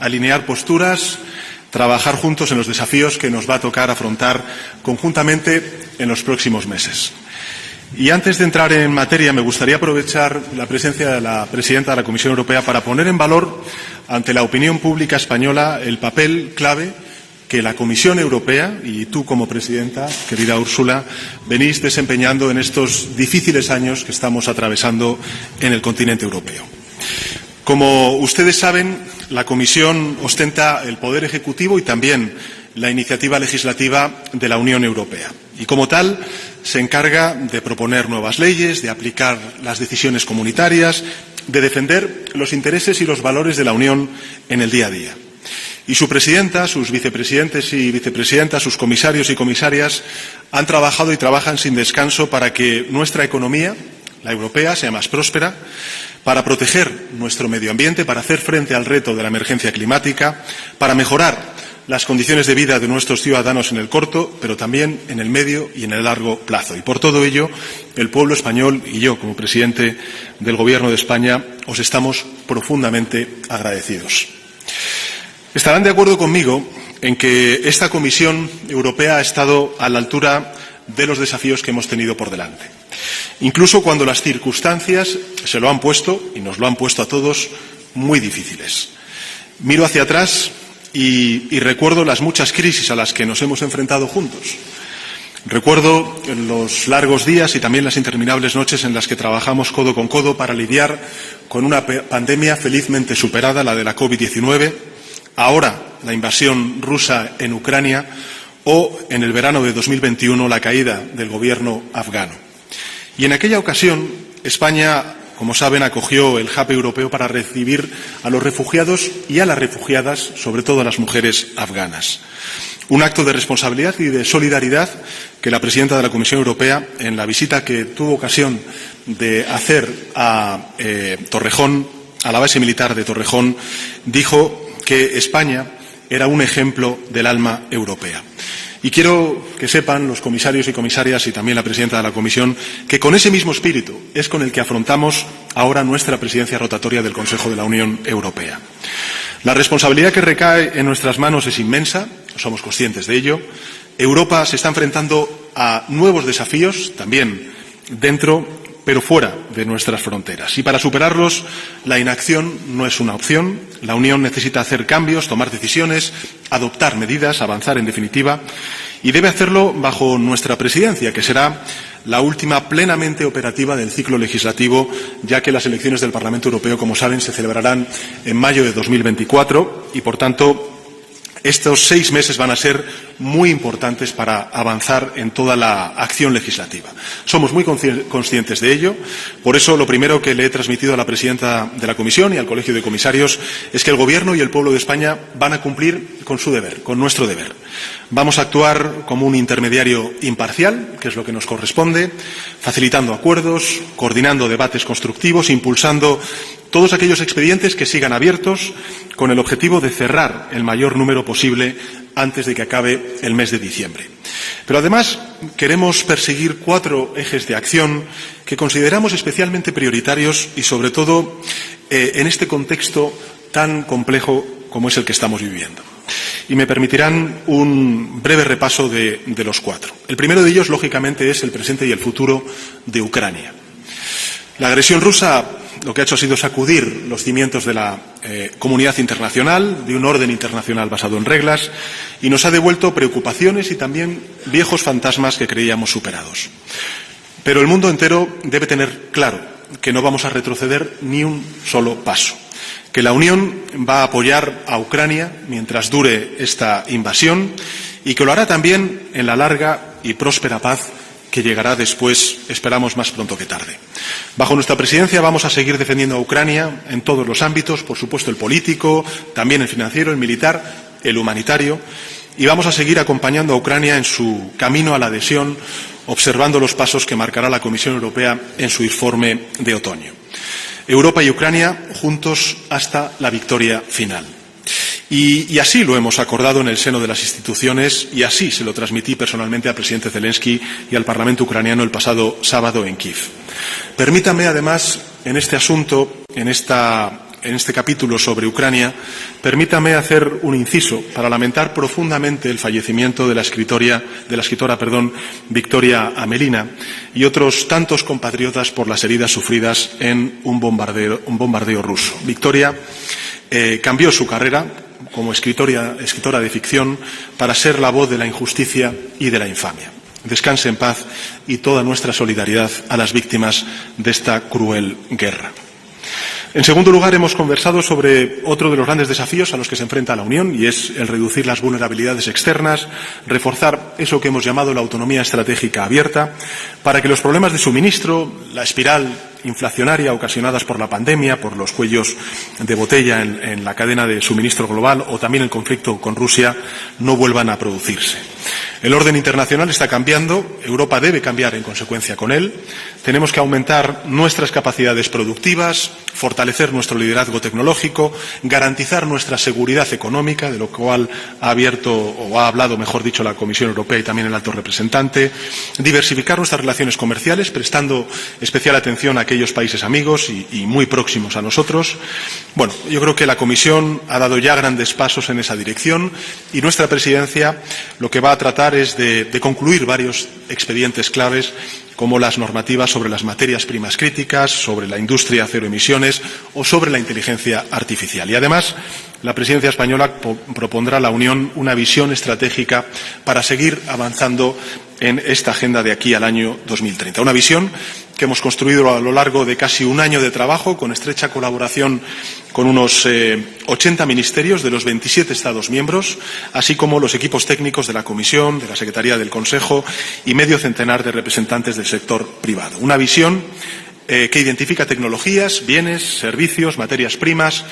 alinear posturas, trabajar juntos en los desafíos que nos va a tocar afrontar conjuntamente en los próximos meses. Y antes de entrar en materia, me gustaría aprovechar la presencia de la presidenta de la Comisión Europea para poner en valor ante la opinión pública española el papel clave que la Comisión Europea y tú como presidenta, querida Úrsula, venís desempeñando en estos difíciles años que estamos atravesando en el continente europeo. Como ustedes saben, la Comisión ostenta el poder ejecutivo y también la iniciativa legislativa de la Unión Europea. Y como tal, se encarga de proponer nuevas leyes, de aplicar las decisiones comunitarias, de defender los intereses y los valores de la Unión en el día a día. Y su presidenta, sus vicepresidentes y vicepresidentas, sus comisarios y comisarias han trabajado y trabajan sin descanso para que nuestra economía, la europea, sea más próspera, para proteger nuestro medio ambiente, para hacer frente al reto de la emergencia climática, para mejorar las condiciones de vida de nuestros ciudadanos en el corto, pero también en el medio y en el largo plazo. Y por todo ello, el pueblo español y yo, como presidente del Gobierno de España, os estamos profundamente agradecidos. Estarán de acuerdo conmigo en que esta Comisión Europea ha estado a la altura de los desafíos que hemos tenido por delante. Incluso cuando las circunstancias se lo han puesto, y nos lo han puesto a todos, muy difíciles. Miro hacia atrás y recuerdo las muchas crisis a las que nos hemos enfrentado juntos. Recuerdo los largos días y también las interminables noches en las que trabajamos codo con codo para lidiar con una pandemia felizmente superada, la de la COVID-19, ahora la invasión rusa en Ucrania o, en el verano de 2021, la caída del gobierno afgano. Y en aquella ocasión, España, como saben, acogió el hub europeo para recibir a los refugiados y a las refugiadas, sobre todo a las mujeres afganas. Un acto de responsabilidad y de solidaridad que la presidenta de la Comisión Europea, en la visita que tuvo ocasión de hacer a Torrejón, a la base militar de Torrejón, dijo que España era un ejemplo del alma europea. Y quiero que sepan los comisarios y comisarias y también la presidenta de la Comisión que con ese mismo espíritu es con el que afrontamos ahora nuestra presidencia rotatoria del Consejo de la Unión Europea. La responsabilidad que recae en nuestras manos es inmensa, somos conscientes de ello. Europa se está enfrentando a nuevos desafíos, también dentro pero fuera de nuestras fronteras. Y para superarlos, la inacción no es una opción. La Unión necesita hacer cambios, tomar decisiones, adoptar medidas, avanzar en definitiva, y debe hacerlo bajo nuestra presidencia, que será la última plenamente operativa del ciclo legislativo, ya que las elecciones del Parlamento Europeo, como saben, se celebrarán en mayo de 2024 y, por tanto, estos 6 meses van a ser muy importantes para avanzar en toda la acción legislativa. Somos muy conscientes de ello. Por eso, lo primero que le he transmitido a la presidenta de la Comisión y al Colegio de Comisarios es que el Gobierno y el pueblo de España van a cumplir con su deber, con nuestro deber. Vamos a actuar como un intermediario imparcial, que es lo que nos corresponde, facilitando acuerdos, coordinando debates constructivos, impulsando todos aquellos expedientes que sigan abiertos con el objetivo de cerrar el mayor número posible antes de que acabe el mes de diciembre. Pero además queremos perseguir 4 ejes de acción que consideramos especialmente prioritarios y, sobre todo, en este contexto tan complejo como es el que estamos viviendo. Y me permitirán un breve repaso de los 4. El primero de ellos, lógicamente, es el presente y el futuro de Ucrania. La agresión rusa lo que ha hecho ha sido sacudir los cimientos de la comunidad internacional, de un orden internacional basado en reglas, y nos ha devuelto preocupaciones y también viejos fantasmas que creíamos superados. Pero el mundo entero debe tener claro que no vamos a retroceder ni un solo paso, que la Unión va a apoyar a Ucrania mientras dure esta invasión y que lo hará también en la larga y próspera paz que llegará después, esperamos, más pronto que tarde. Bajo nuestra presidencia vamos a seguir defendiendo a Ucrania en todos los ámbitos, por supuesto el político, también el financiero, el militar, el humanitario, y vamos a seguir acompañando a Ucrania en su camino a la adhesión, observando los pasos que marcará la Comisión Europea en su informe de otoño. Europa y Ucrania juntos hasta la victoria final. Y así lo hemos acordado en el seno de las instituciones y así se lo transmití personalmente al presidente Zelensky y al Parlamento ucraniano el pasado sábado en Kiev. Permítanme, además, en este asunto, en esta en este capítulo sobre Ucrania, permítame hacer un inciso para lamentar profundamente el fallecimiento de la escritora Victoria Amelina y otros tantos compatriotas por las heridas sufridas en un bombardeo ruso. Victoria cambió su carrera como escritora de ficción para ser la voz de la injusticia y de la infamia. Descanse en paz y toda nuestra solidaridad a las víctimas de esta cruel guerra. En segundo lugar, hemos conversado sobre otro de los grandes desafíos a los que se enfrenta la Unión, y es el reducir las vulnerabilidades externas, reforzar eso que hemos llamado la autonomía estratégica abierta, para que los problemas de suministro, la espiral inflacionaria ocasionadas por la pandemia, por los cuellos de botella en la cadena de suministro global o también el conflicto con Rusia, no vuelvan a producirse. El orden internacional está cambiando, Europa debe cambiar en consecuencia con él. Tenemos que aumentar nuestras capacidades productivas, fortalecer nuestro liderazgo tecnológico, garantizar nuestra seguridad económica, de lo cual ha hablado, mejor dicho, la Comisión Europea y también el alto representante, diversificar nuestras relaciones comerciales, prestando especial atención a aquellos países amigos y muy próximos a nosotros. Bueno, yo creo que la Comisión ha dado ya grandes pasos en esa dirección y nuestra presidencia lo que va a tratar es de concluir varios expedientes claves, como las normativas sobre las materias primas críticas, sobre la industria cero emisiones o sobre la inteligencia artificial. Y además, la presidencia española propondrá a la Unión una visión estratégica para seguir avanzando en esta agenda de aquí al año 2030. Una visión que hemos construido a lo largo de casi un año de trabajo, con estrecha colaboración con unos 80 ministerios de los 27 Estados miembros, así como los equipos técnicos de la Comisión, de la Secretaría del Consejo y medio centenar de representantes del sector privado. Una visión que identifica tecnologías, bienes, servicios, materias primas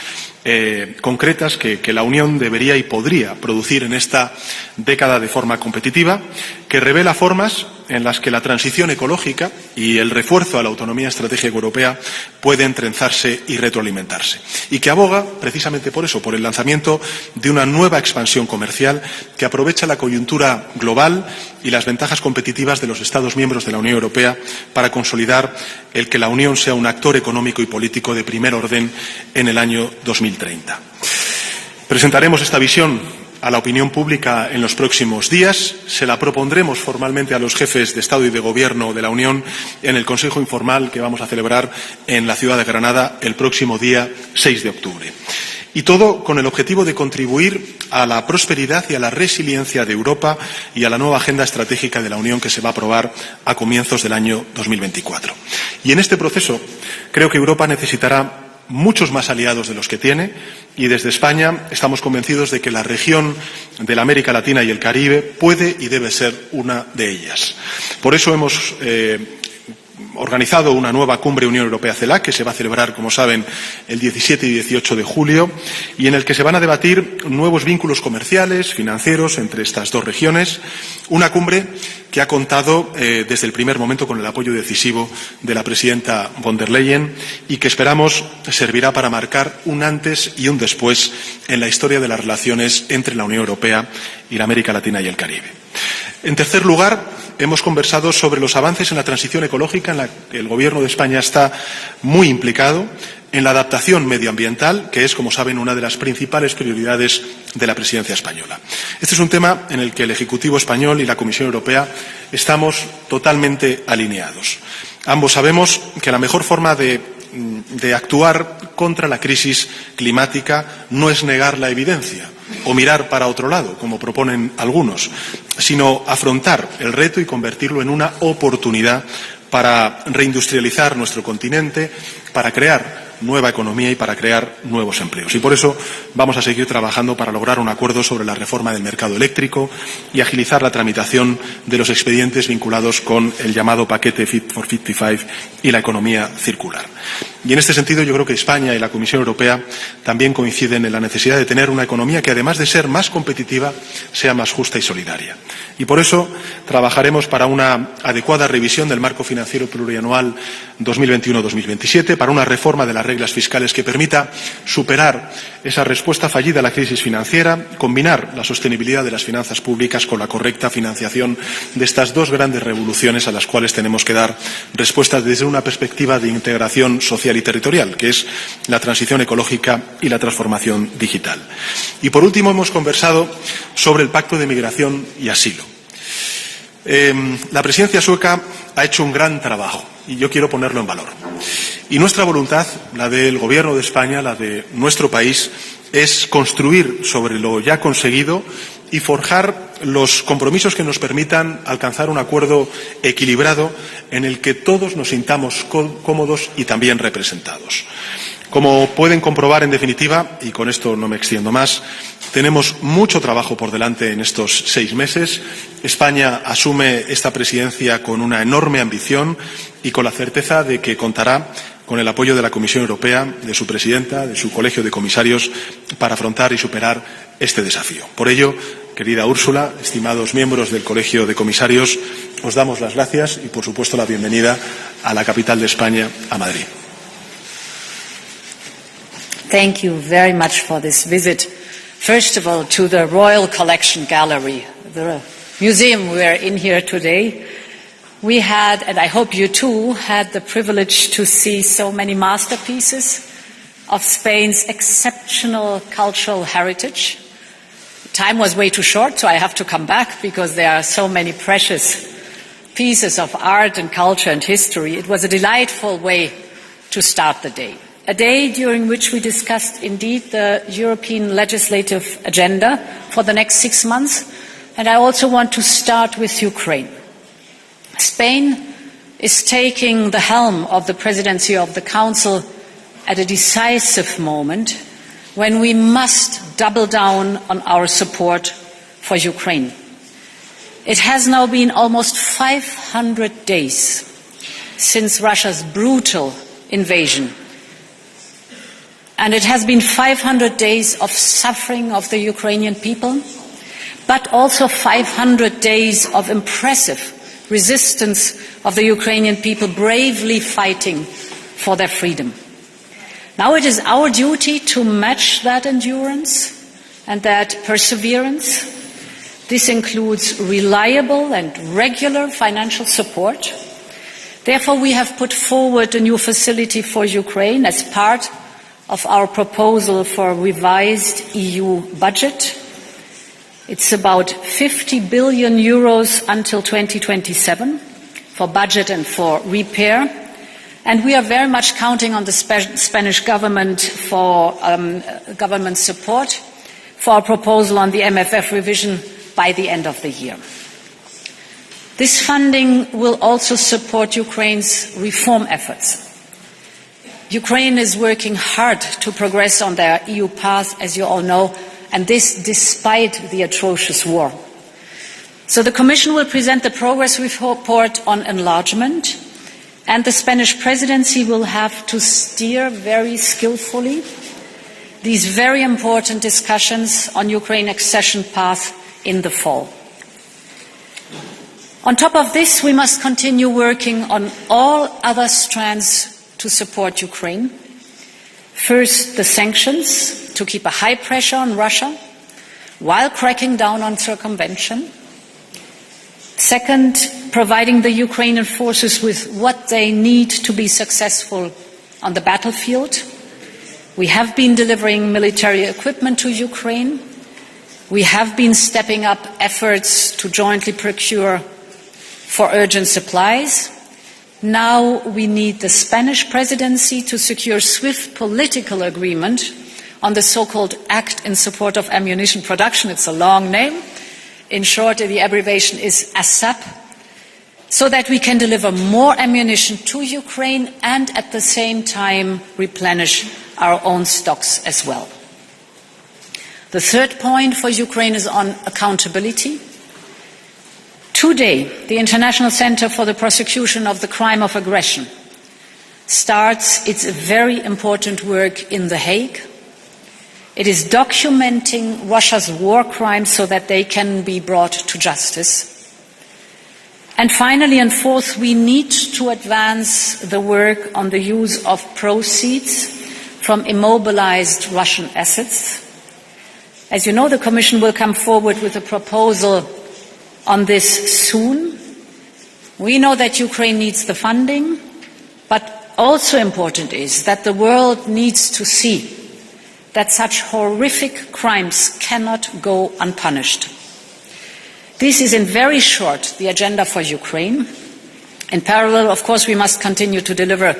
concretas que la Unión debería y podría producir en esta década de forma competitiva, que revela formas en las que la transición ecológica y el refuerzo a la autonomía estratégica europea pueden trenzarse y retroalimentarse, y que aboga precisamente por eso, por el lanzamiento de una nueva expansión comercial que aprovecha la coyuntura global y las ventajas competitivas de los Estados miembros de la Unión Europea para consolidar el que la Unión sea un actor económico y político de primer orden en el año 2030. Presentaremos esta visión a la opinión pública en los próximos días. Se la propondremos formalmente a los jefes de Estado y de Gobierno de la Unión en el Consejo Informal que vamos a celebrar en la ciudad de Granada el próximo día 6 de octubre. Y todo con el objetivo de contribuir a la prosperidad y a la resiliencia de Europa y a la nueva agenda estratégica de la Unión que se va a aprobar a comienzos del año 2024. Y en este proceso creo que Europa necesitará muchos más aliados de los que tiene, y desde España estamos convencidos de que la región de la América Latina y el Caribe puede y debe ser una de ellas. Por eso hemos organizado una nueva cumbre Unión Europea-CELAC que se va a celebrar, como saben, el 17 y 18 de julio y en el que se van a debatir nuevos vínculos comerciales, financieros entre estas dos regiones. Una cumbre que ha contado desde el primer momento con el apoyo decisivo de la presidenta von der Leyen y que esperamos servirá para marcar un antes y un después en la historia de las relaciones entre la Unión Europea y la América Latina y el Caribe. En tercer lugar, hemos conversado sobre los avances en la transición ecológica en la que el Gobierno de España está muy implicado, en la adaptación medioambiental, que es, como saben, una de las principales prioridades de la presidencia española. Este es un tema en el que el Ejecutivo español y la Comisión Europea estamos totalmente alineados. Ambos sabemos que la mejor forma de actuar contra la crisis climática no es negar la evidencia o mirar para otro lado, como proponen algunos, sino afrontar el reto y convertirlo en una oportunidad para reindustrializar nuestro continente, para crear nueva economía y para crear nuevos empleos. Y por eso vamos a seguir trabajando para lograr un acuerdo sobre la reforma del mercado eléctrico y agilizar la tramitación de los expedientes vinculados con el llamado paquete Fit for 55 y la economía circular. Y en este sentido yo creo que España y la Comisión Europea también coinciden en la necesidad de tener una economía que, además de ser más competitiva, sea más justa y solidaria. Y por eso trabajaremos para una adecuada revisión del marco financiero plurianual 2021-2027, para una reforma de las reglas fiscales que permita superar esa respuesta fallida a la crisis financiera, combinar la sostenibilidad de las finanzas públicas con la correcta financiación de estas dos grandes revoluciones a las cuales tenemos que dar respuestas desde una perspectiva de integración social social y territorial, que es la transición ecológica y la transformación digital. Y, por último, hemos conversado sobre el Pacto de Migración y Asilo. La presidencia sueca ha hecho un gran trabajo y yo quiero ponerlo en valor. Y nuestra voluntad, la del Gobierno de España, la de nuestro país, es construir sobre lo ya conseguido y forjar los compromisos que nos permitan alcanzar un acuerdo equilibrado en el que todos nos sintamos cómodos y también representados. Como pueden comprobar, en definitiva, y con esto no me extiendo más, tenemos mucho trabajo por delante en estos 6 meses. España asume esta presidencia con una enorme ambición y con la certeza de que contará con el apoyo de la Comisión Europea, de su presidenta, de su colegio de comisarios, para afrontar y superar este desafío. Por ello, querida Úrsula, estimados miembros del colegio de comisarios, os damos las gracias y, por supuesto, la bienvenida a la capital de España, a Madrid. Thank you very much for this visit. First of all, to the Royal Collection Gallery, the museum we are in here today. We had, and I hope you too, had the privilege to see so many masterpieces of Spain's exceptional cultural heritage. Time was way too short, so I have to come back because there are so many precious pieces of art and culture and history. It was a delightful way to start the day. A day during which we discussed indeed the European legislative agenda for the next 6 months. And I also want to start with Ukraine. Spain is taking the helm of the presidency of the Council at a decisive moment when we must double down on our support for Ukraine. It has now been almost 500 days since Russia's brutal invasion. And it has been 500 days of suffering of the Ukrainian people, but also 500 days of impressive resistance of the Ukrainian people bravely fighting for their freedom. Now it is our duty to match that endurance and that perseverance. This includes reliable and regular financial support. Therefore, we have put forward a new facility for Ukraine as part of our proposal for a revised EU budget. It's about 50 billion euros until 2027 for budget and for repair. And we are very much counting on the Spanish government for government support for our proposal on the MFF revision by the end of the year. This funding will also support Ukraine's reform efforts. Ukraine is working hard to progress on their EU path, as you all know, and this despite the atrocious war. So the Commission will present the progress report on enlargement, and the Spanish presidency will have to steer very skillfully these very important discussions on Ukraine accession path in the fall. On top of this, we must continue working on all other strands to support Ukraine. First, the sanctions, to keep a high pressure on Russia while cracking down on circumvention. Second, providing the Ukrainian forces with what they need to be successful on the battlefield. We have been delivering military equipment to Ukraine. We have been stepping up efforts to jointly procure for urgent supplies. Now we need the Spanish presidency to secure swift political agreement on the so-called Act in Support of Ammunition Production. It's a long name. In short, the abbreviation is ASAP, so that we can deliver more ammunition to Ukraine and at the same time replenish our own stocks as well. The third point for Ukraine is on accountability. Today, the International Center for the Prosecution of the Crime of Aggression starts its very important work in The Hague. It is documenting Russia's war crimes so that they can be brought to justice. And finally, and fourth, we need to advance the work on the use of proceeds from immobilized Russian assets. As you know, the Commission will come forward with a proposal on this soon. We know that Ukraine needs the funding, but also important is that the world needs to see that such horrific crimes cannot go unpunished. This is, in very short, the agenda for Ukraine. In parallel, of course, we must continue to deliver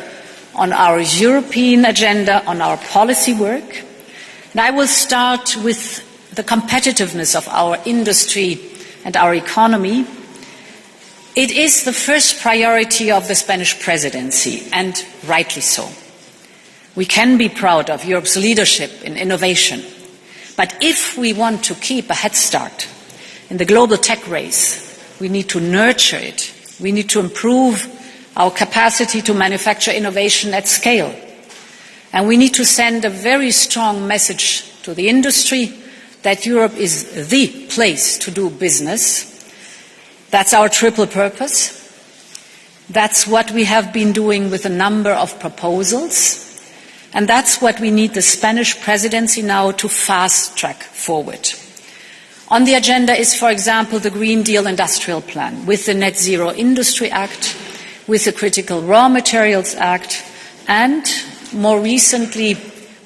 on our European agenda, on our policy work. And I will start with the competitiveness of our industry and our economy. It is the first priority of the Spanish presidency, and rightly so. We can be proud of Europe's leadership in innovation, but if we want to keep a head start in the global tech race, we need to nurture it. We need to improve our capacity to manufacture innovation at scale. And we need to send a very strong message to the industry that Europe is the place to do business. That's our triple purpose. That's what we have been doing with a number of proposals. And that's what we need the Spanish presidency now to fast-track forward. On the agenda is, for example, the Green Deal Industrial Plan, with the Net Zero Industry Act, with the Critical Raw Materials Act, and more recently,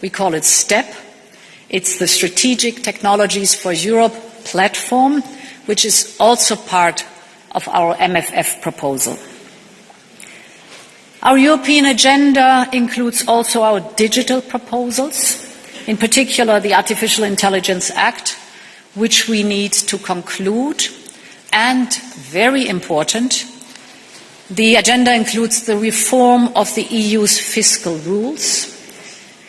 we call it STEP. It's the Strategic Technologies for Europe platform, which is also part of our MFF proposal. Our European agenda includes also our digital proposals, in particular the Artificial Intelligence Act, which we need to conclude, and, very important, the agenda includes the reform of the EU's fiscal rules.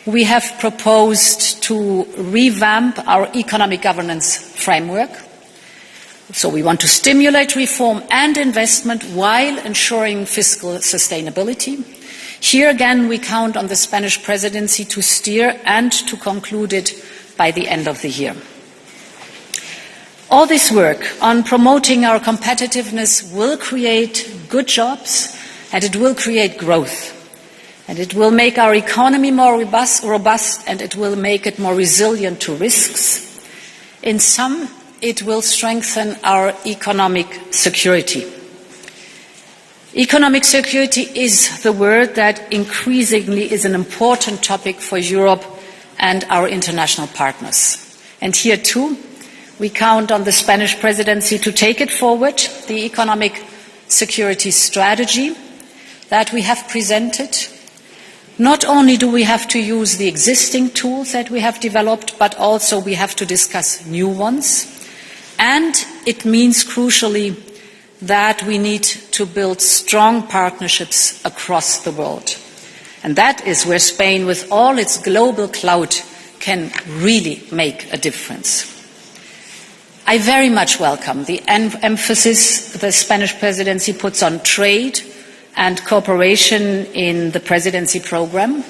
We have proposed to revamp our economic governance framework. So we want to stimulate reform and investment while ensuring fiscal sustainability. Here again, we count on the Spanish presidency to steer and to conclude it by the end of the year. All this work on promoting our competitiveness will create good jobs, and it will create growth. And it will make our economy more robust, and it will make it more resilient to risks. In sum, it will strengthen our economic security. Economic security is the word that increasingly is an important topic for Europe and our international partners. And here too, we count on the Spanish presidency to take it forward, the economic security strategy that we have presented. Not only do we have to use the existing tools that we have developed, but also we have to discuss new ones. And it means, crucially, that we need to build strong partnerships across the world. And that is where Spain, with all its global clout, can really make a difference. I very much welcome the emphasis the Spanish presidency puts on trade and cooperation in the presidency program.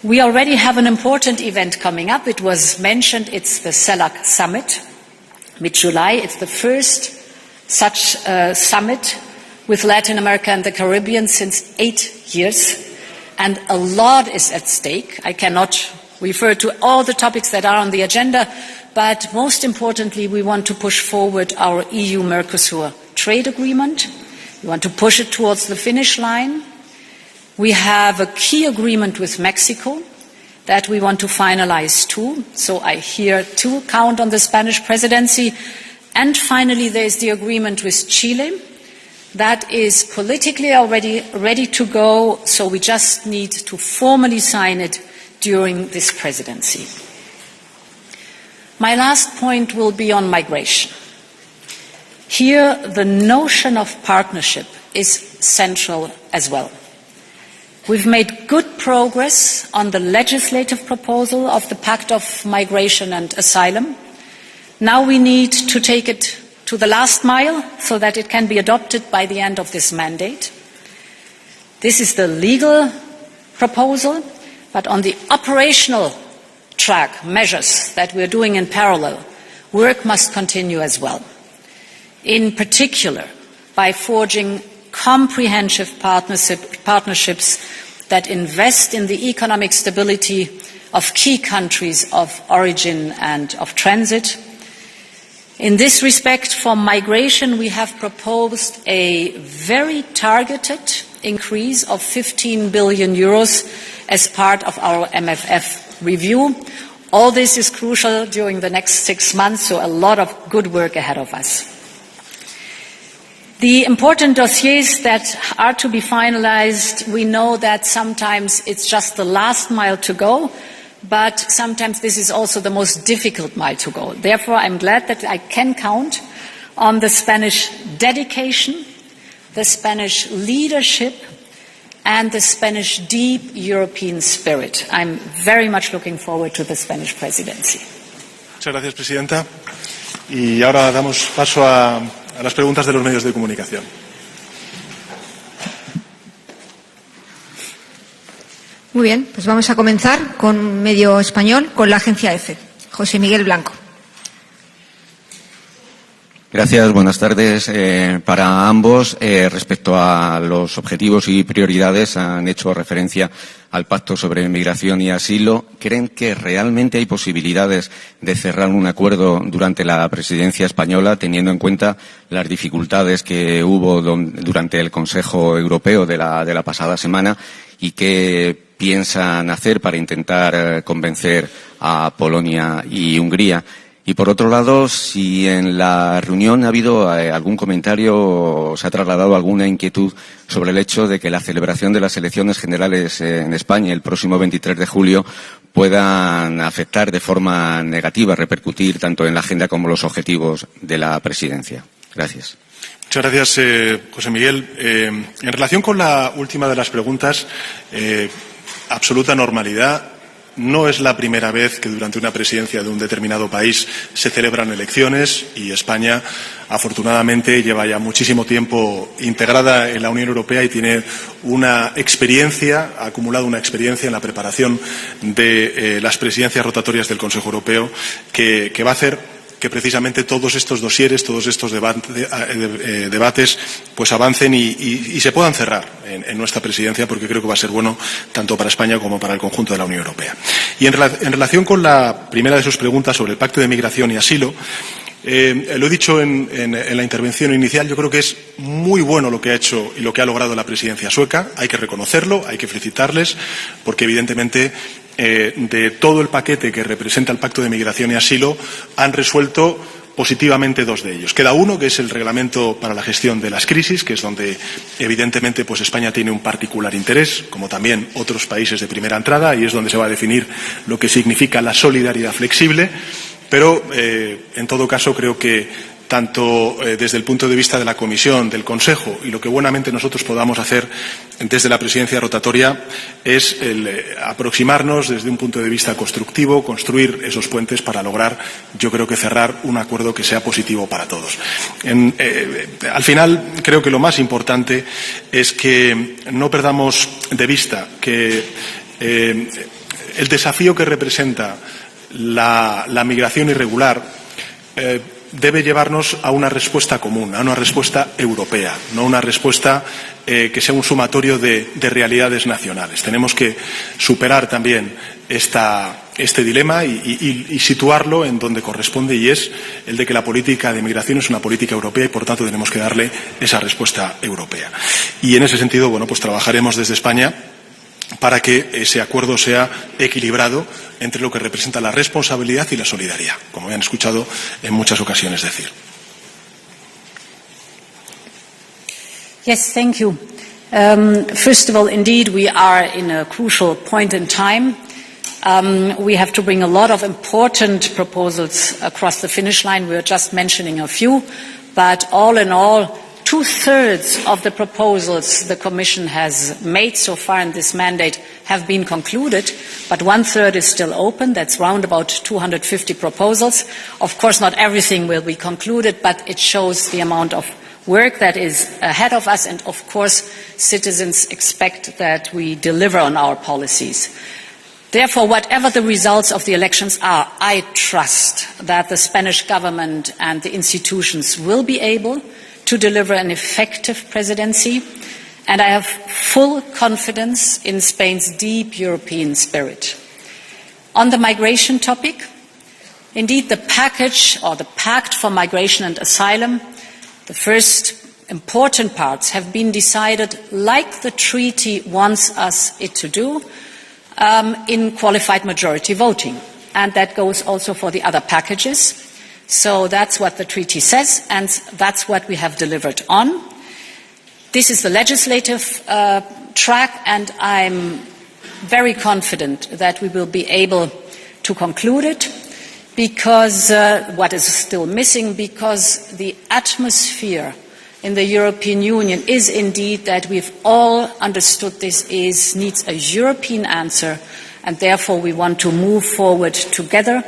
We already have an important event coming up. It was mentioned, it's the CELAC summit. Mid-July, it's the first such summit with Latin America and the Caribbean since 8 years, and a lot is at stake. I cannot refer to all the topics that are on the agenda, but most importantly, we want to push forward our EU-Mercosur trade agreement. We want to push it towards the finish line. We have a key agreement with Mexico that we want to finalize too. So I here too count on the Spanish presidency. And finally, there is the agreement with Chile that is politically already ready to go, so we just need to formally sign it during this presidency. My last point will be on migration. Here, the notion of partnership is central as well. We've made good progress on the legislative proposal of the Pact of Migration and Asylum. Now we need to take it to the last mile so that it can be adopted by the end of this mandate. This is the legal proposal, but on the operational track, measures that we're doing in parallel, work must continue as well. In particular, by forging comprehensive partnerships that invest in the economic stability of key countries of origin and of transit. In this respect, for migration, we have proposed a very targeted increase of 15 billion euros as part of our MFF review. All this is crucial during the next 6 months, so a lot of good work ahead of us. The important dossiers that are to be finalized, we know that sometimes it's just the last mile to go, but sometimes this is also the most difficult mile to go. Therefore, I'm glad that I can count on the Spanish dedication, the Spanish leadership, and the Spanish deep European spirit. I'm very much looking forward to the Spanish presidency. Muchas gracias, Presidenta. Y ahora damos paso a las preguntas de los medios de comunicación. Muy bien, pues vamos a comenzar con un medio español, con la agencia EFE. José Miguel Blanco. Gracias, buenas tardes. Para ambos, respecto a los objetivos y prioridades, han hecho referencia al Pacto sobre Migración y Asilo. ¿Creen que realmente hay posibilidades de cerrar un acuerdo durante la presidencia española, teniendo en cuenta las dificultades que hubo durante el Consejo Europeo de la pasada semana? ¿Y qué piensan hacer para intentar convencer a Polonia y Hungría? Y por otro lado, si en la reunión ha habido algún comentario o se ha trasladado alguna inquietud sobre el hecho de que la celebración de las elecciones generales en España el próximo 23 de julio puedan afectar de forma negativa, repercutir tanto en la agenda como los objetivos de la presidencia. Gracias. Muchas gracias, José Miguel. En relación con la última de las preguntas, absoluta normalidad. No es la primera vez que durante una presidencia de un determinado país se celebran elecciones y España, afortunadamente, lleva ya muchísimo tiempo integrada en la Unión Europea y tiene una experiencia, ha acumulado una experiencia en la preparación de las presidencias rotatorias del Consejo Europeo que va a hacer que precisamente todos estos dosieres, todos estos debates pues avancen y se puedan cerrar en nuestra presidencia, porque creo que va a ser bueno tanto para España como para el conjunto de la Unión Europea. Y en relación con la primera de sus preguntas sobre el Pacto de Migración y Asilo, lo he dicho en la intervención inicial, yo creo que es muy bueno lo que ha hecho y lo que ha logrado la presidencia sueca. Hay que reconocerlo, hay que felicitarles, porque evidentemente de todo el paquete que representa el Pacto de Migración y Asilo han resuelto positivamente dos de ellos. Queda uno, que es el reglamento para la gestión de las crisis, que es donde evidentemente pues España tiene un particular interés, como también otros países de primera entrada, y es donde se va a definir lo que significa la solidaridad flexible. Pero, en todo caso, creo que tanto desde el punto de vista de la Comisión, del Consejo y lo que buenamente nosotros podamos hacer desde la presidencia rotatoria es aproximarnos desde un punto de vista constructivo, construir esos puentes para lograr, yo creo que cerrar un acuerdo que sea positivo para todos. Al final, creo que lo más importante es que no perdamos de vista que el desafío que representa la migración irregular debe llevarnos a una respuesta común, a una respuesta europea, no una respuesta que sea un sumatorio de realidades nacionales. Tenemos que superar también este dilema y situarlo en donde corresponde, y es el de que la política de migración es una política europea y, por tanto, tenemos que darle esa respuesta europea. Y en ese sentido, bueno, pues trabajaremos desde España para que ese acuerdo sea equilibrado entre lo que representa la responsabilidad y la solidaridad, como me han escuchado en muchas ocasiones decir. Yes, thank you. First of all, indeed, we are in a crucial point in time. We have to bring a lot of important proposals across the finish line. We were just mentioning a few, but all in all, 2/3 of the proposals the Commission has made so far in this mandate have been concluded, but 1/3 is still open. That's round about 250 proposals. Of course, not everything will be concluded, but it shows the amount of work that is ahead of us, and of course, citizens expect that we deliver on our policies. Therefore, whatever the results of the elections are, I trust that the Spanish government and the institutions will be able to deliver an effective presidency, and I have full confidence in Spain's deep European spirit. On the migration topic, indeed the package or the Pact for Migration and Asylum, the first important parts have been decided, like the treaty wants us to do, in qualified majority voting. And that goes also for the other packages. So that's what the treaty says, and that's what we have delivered on. This is the legislative track, and I'm very confident that we will be able to conclude it, because what is still missing, because the atmosphere in the European Union is indeed that we've all understood this needs a European answer, and therefore we want to move forward together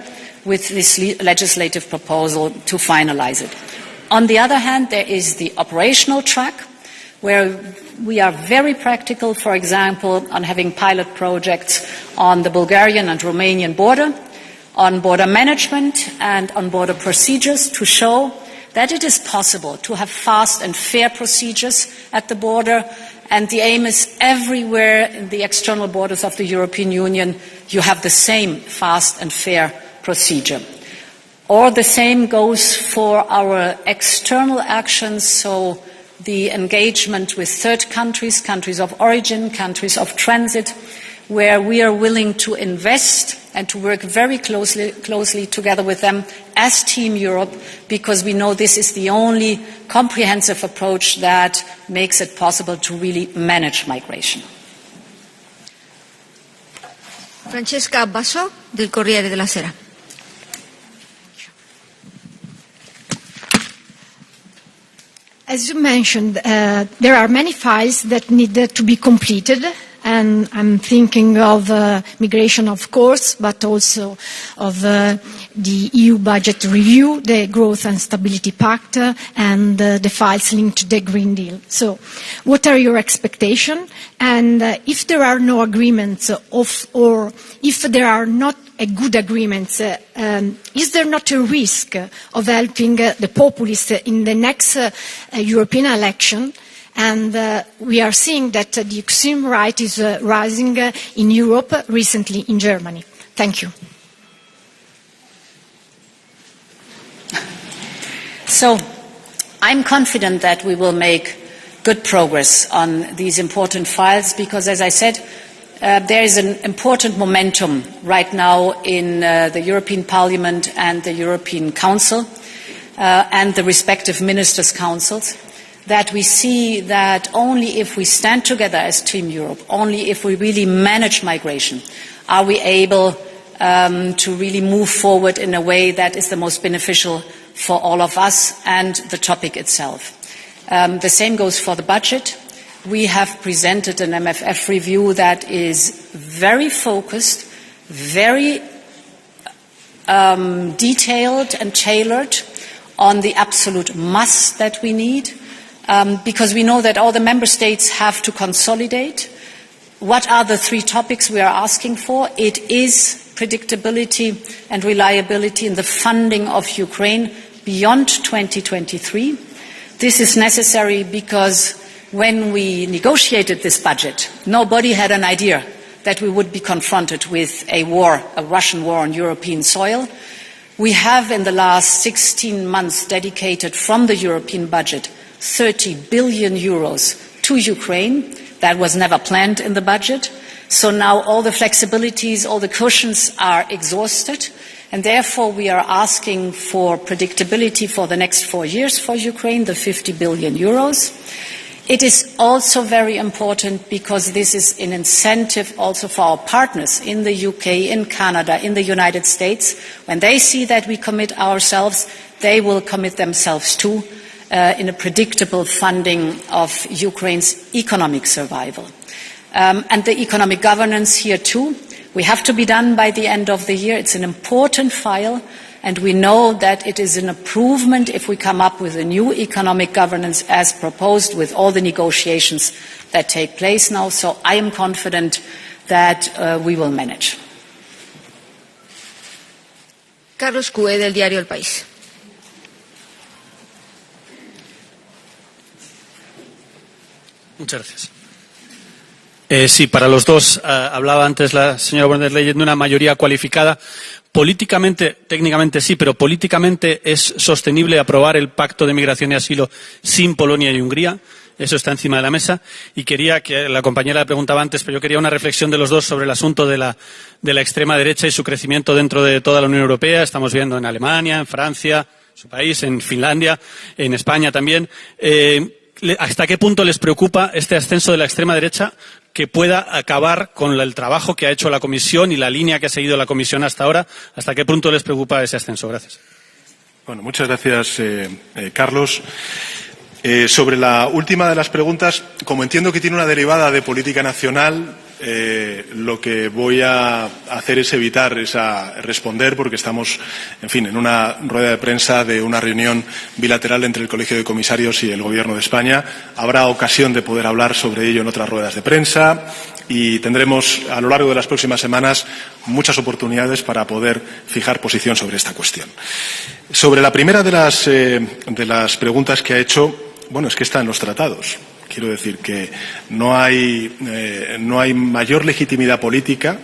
with this legislative proposal to finalize it. On the other hand, there is the operational track, where we are very practical, for example, on having pilot projects on the Bulgarian and Romanian border, on border management and on border procedures, to show that it is possible to have fast and fair procedures at the border, and the aim is everywhere in the external borders of the European Union you have the same fast and fair procedure. Or the same goes for our external actions, so the engagement with third countries, countries of origin, countries of transit, where we are willing to invest and to work very closely together with them as Team Europe, because we know this is the only comprehensive approach that makes it possible to really manage migration. Francesca Basso, del Corriere della Sera. As you mentioned, there are many files that need to be completed, and I'm thinking of migration, of course, but also of the EU budget review, the Growth and Stability Pact, and the files linked to the Green Deal. So what are your expectations? And if there are no agreements, or if there are not good agreements, is there not a risk of helping the populists in the next European election? And we are seeing that the extreme right is rising in Europe, recently in Germany. Thank you. So I'm confident that we will make good progress on these important files, because, as I said, there is an important momentum right now in the European Parliament and the European Council and the respective ministers' councils, that we see that only if we stand together as Team Europe, only if we really manage migration, are we able to really move forward in a way that is the most beneficial for all of us and the topic itself. The same goes for the budget. We have presented an MFF review that is very focused, very detailed and tailored on the absolute must that we need, because we know that all the member states have to consolidate. What are the three topics we are asking for? It is predictability and reliability in the funding of Ukraine beyond 2023. This is necessary because when we negotiated this budget, nobody had an idea that we would be confronted with a war, a Russian war on European soil. We have in the last 16 months dedicated from the European budget 30 billion euros to Ukraine. That was never planned in the budget. So now all the flexibilities, all the cushions are exhausted, and therefore we are asking for predictability for the next 4 years for Ukraine, the 50 billion euros. It is also very important because this is an incentive also for our partners in the UK, in Canada, in the United States. When they see that we commit ourselves, they will commit themselves too in a predictable funding of Ukraine's economic survival. And the economic governance here too, we have to be done by the end of the year. It's an important file, and we know that it is an improvement if we come up with a new economic governance as proposed with all the negotiations that take place now. So I am confident that we will manage. Carlos Cue, del diario El País. Muchas gracias. Sí, para los dos, hablaba antes la señora von der Leyen de una mayoría cualificada. políticamente, técnicamente sí, pero políticamente es sostenible aprobar el Pacto de Migración y Asilo sin Polonia y Hungría. Eso está encima de la mesa. Y quería, que la compañera le preguntaba antes, pero yo quería una reflexión de los dos sobre el asunto de la extrema derecha y su crecimiento dentro de toda la Unión Europea. Estamos viendo en Alemania, en Francia, su país, en Finlandia, en España también. ¿Hasta qué punto les preocupa este ascenso de la extrema derecha que pueda acabar con el trabajo que ha hecho la Comisión y la línea que ha seguido la Comisión hasta ahora? ¿Hasta qué punto les preocupa ese ascenso? Gracias. Bueno, muchas gracias, Carlos. Sobre la última de las preguntas, como entiendo que tiene una derivada de política nacional, lo que voy a hacer es evitar responder, porque estamos, en fin, en una rueda de prensa de una reunión bilateral entre el Colegio de Comisarios y el Gobierno de España. Habrá ocasión de poder hablar sobre ello en otras ruedas de prensa y tendremos a lo largo de las próximas semanas muchas oportunidades para poder fijar posición sobre esta cuestión. Sobre la primera de las preguntas que ha hecho, bueno, es que está en los tratados. Quiero decir que no hay mayor legitimidad política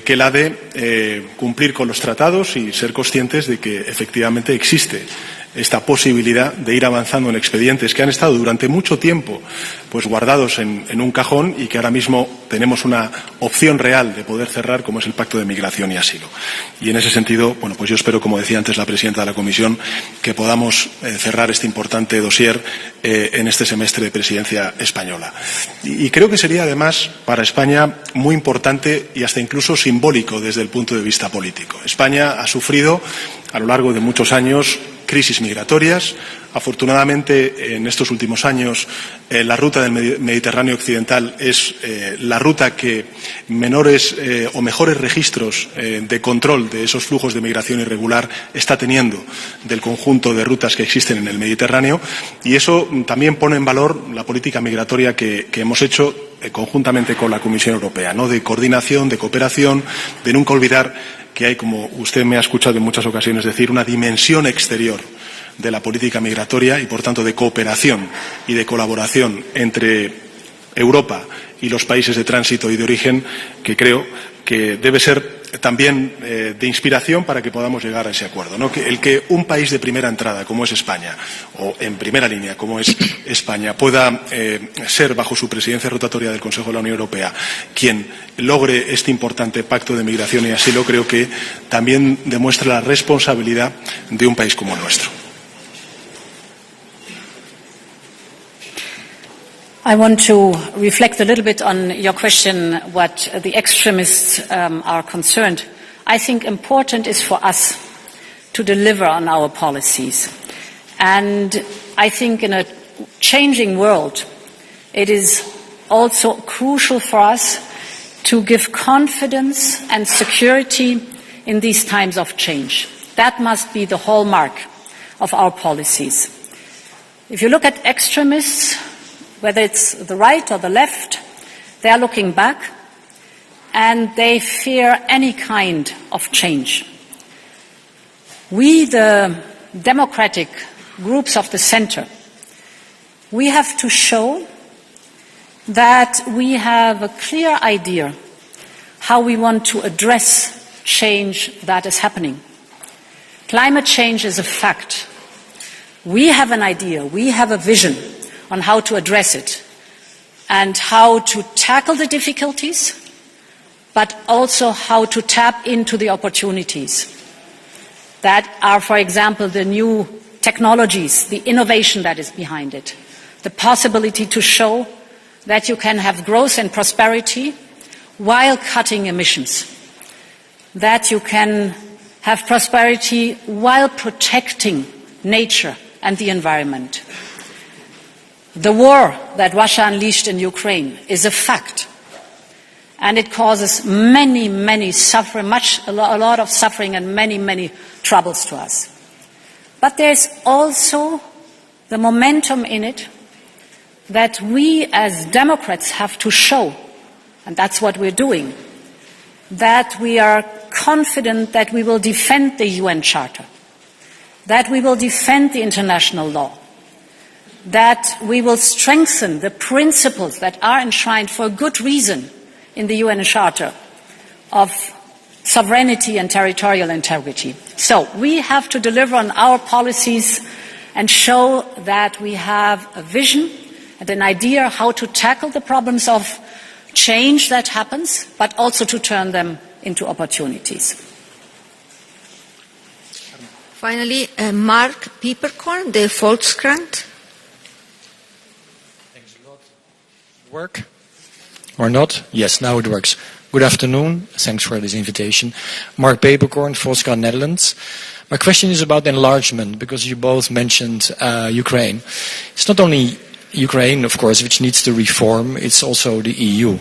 que la de cumplir con los tratados y ser conscientes de que efectivamente existe esta posibilidad de ir avanzando en expedientes que han estado durante mucho tiempo pues guardados en un cajón y que ahora mismo tenemos una opción real de poder cerrar, como es el Pacto de Migración y Asilo. Y en ese sentido, bueno, pues yo espero, como decía antes la presidenta de la Comisión, que podamos cerrar este importante dossier en este semestre de presidencia española. Y creo que sería además para España muy importante y hasta incluso simbólico desde el punto de vista político. España ha sufrido a lo largo de muchos años crisis migratorias. Afortunadamente, en estos últimos años, la ruta del Mediterráneo occidental es la ruta que menores o mejores registros de control de esos flujos de migración irregular está teniendo del conjunto de rutas que existen en el Mediterráneo, y eso también pone en valor la política migratoria que hemos hecho conjuntamente con la Comisión Europea, ¿no? De coordinación, de cooperación, de nunca olvidar que hay, como usted me ha escuchado en muchas ocasiones decir, una dimensión exterior de la política migratoria y, por tanto, de cooperación y de colaboración entre Europa y los países de tránsito y de origen, que creo que debe ser también de inspiración para que podamos llegar a ese acuerdo, ¿no? Que un país de primera entrada, como es España, o en primera línea, como es España, pueda ser, bajo su presidencia rotatoria del Consejo de la Unión Europea, quien logre este importante pacto de migración y asilo, creo que también demuestra la responsabilidad de un país como el nuestro. I want to reflect a little bit on your question, what the extremists are concerned. I think important is for us to deliver on our policies. And I think in a changing world, it is also crucial for us to give confidence and security in these times of change. That must be the hallmark of our policies. If you look at extremists, whether it's the right or the left, they are looking back and they fear any kind of change. We, the democratic groups of the center, we have to show that we have a clear idea how we want to address change that is happening. Climate change is a fact. We have an idea, we have a vision on how to address it and how to tackle the difficulties, but also how to tap into the opportunities that are, for example, the new technologies, the innovation that is behind it, the possibility to show that you can have growth and prosperity while cutting emissions, that you can have prosperity while protecting nature and the environment. The war that Russia unleashed in Ukraine is a fact, and it causes many suffering, a lot of suffering and many troubles to us. But there's also the momentum in it that we as Democrats have to show, and that's what we're doing, that we are confident that we will defend the UN Charter, that we will defend the international law, that we will strengthen the principles that are enshrined for good reason in the UN Charter of sovereignty and territorial integrity. So we have to deliver on our policies and show that we have a vision and an idea how to tackle the problems of change that happens, but also to turn them into opportunities. Finally, Mark Pieperkorn, the Volkskrant. Thanks a lot. Work or not? Yes, now it works. Good afternoon. Thanks for this invitation. Mark Peperkorn, Volkskrant, Netherlands. My question is about enlargement, because you both mentioned Ukraine. It's not only Ukraine, of course, which needs to reform, it's also the EU.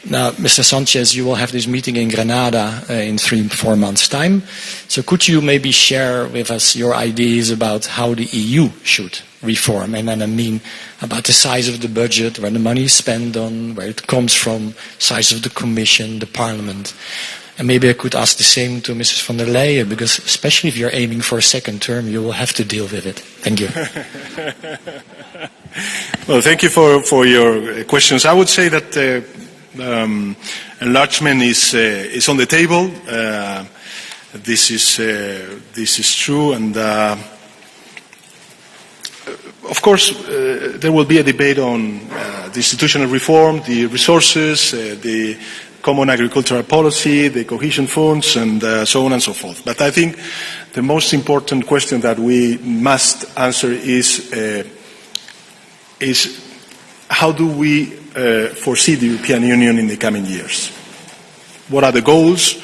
Now, Mr. Sanchez, you will have this meeting in Granada in 3-4 months' time. So could you maybe share with us your ideas about how the EU should reform? And then I mean about the size of the budget, where the money is spent on, where it comes from, size of the Commission, the Parliament. And maybe I could ask the same to Mrs. von der Leyen, because especially if you're aiming for a second term, you will have to deal with it. Thank you. Well, thank you for your questions. I would say that enlargement is on the table. This is true, and of course there will be a debate on the institutional reform, the resources, the common agricultural policy, the cohesion funds, and so on and so forth. But I think the most important question that we must answer is how do we foresee the European Union in the coming years? What are the goals?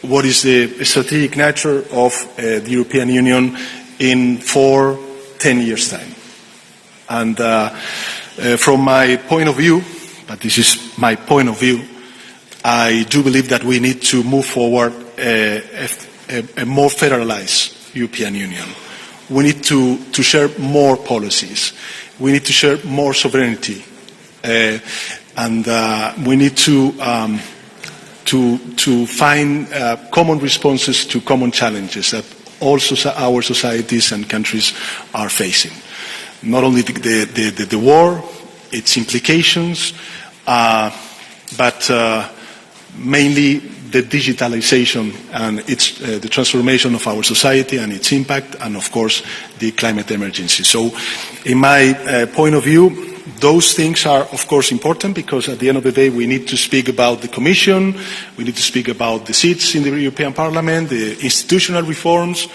What is the strategic nature of the European Union in 4-10 years' time? And from my point of view, but this is my point of view, I do believe that we need to move forward a more federalized European Union. We need to share more policies. We need to share more sovereignty. And we need to find common responses to common challenges that also our societies and countries are facing. Not only the war, its implications, but mainly the digitalization and the transformation of our society and its impact, and of course the climate emergency. So in my point of view, those things are of course important, because at the end of the day we need to speak about the Commission, we need to speak about the seats in the European Parliament, the institutional reforms,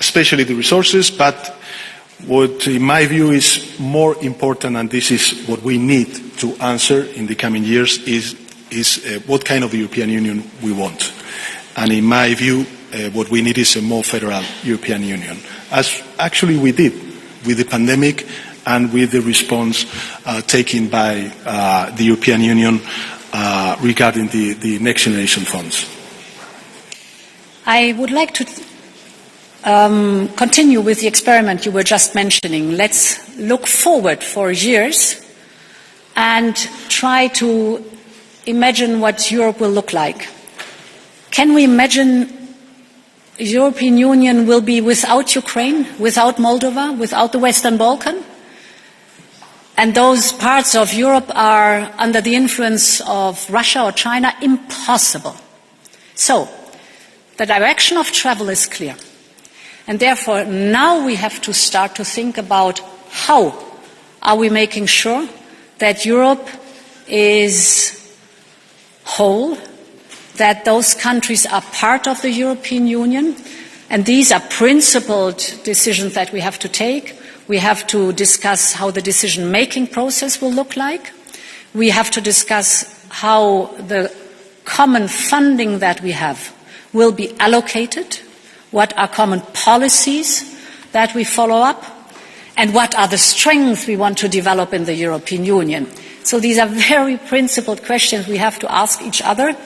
especially the resources, but what in my view is more important, and this is what we need to answer in the coming years, is what kind of European Union we want. And in my view, what we need is a more federal European Union, as actually we did with the pandemic and with the response taken by the European Union regarding the Next Generation funds. I would like to continue with the experiment you were just mentioning. Let's look forward for years and try to imagine what Europe will look like. Can we imagine the European Union will be without Ukraine, without Moldova, without the Western Balkan? And those parts of Europe are under the influence of Russia or China? Impossible. So, the direction of travel is clear. And therefore, now we have to start to think about how are we making sure that Europe is whole, that those countries are part of the European Union, and these are principled decisions that we have to take. We have to discuss how the decision-making process will look like. We have to discuss how the common funding that we have will be allocated, what are common policies that we follow up, and what are the strengths we want to develop in the European Union. So these are very principled questions we have to ask each other.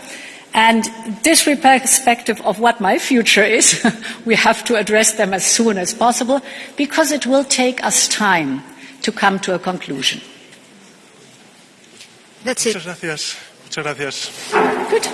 And this perspective of what my future is, we have to address them as soon as possible, because it will take us time to come to a conclusion. That's it. Muchas gracias. Muchas gracias. Good.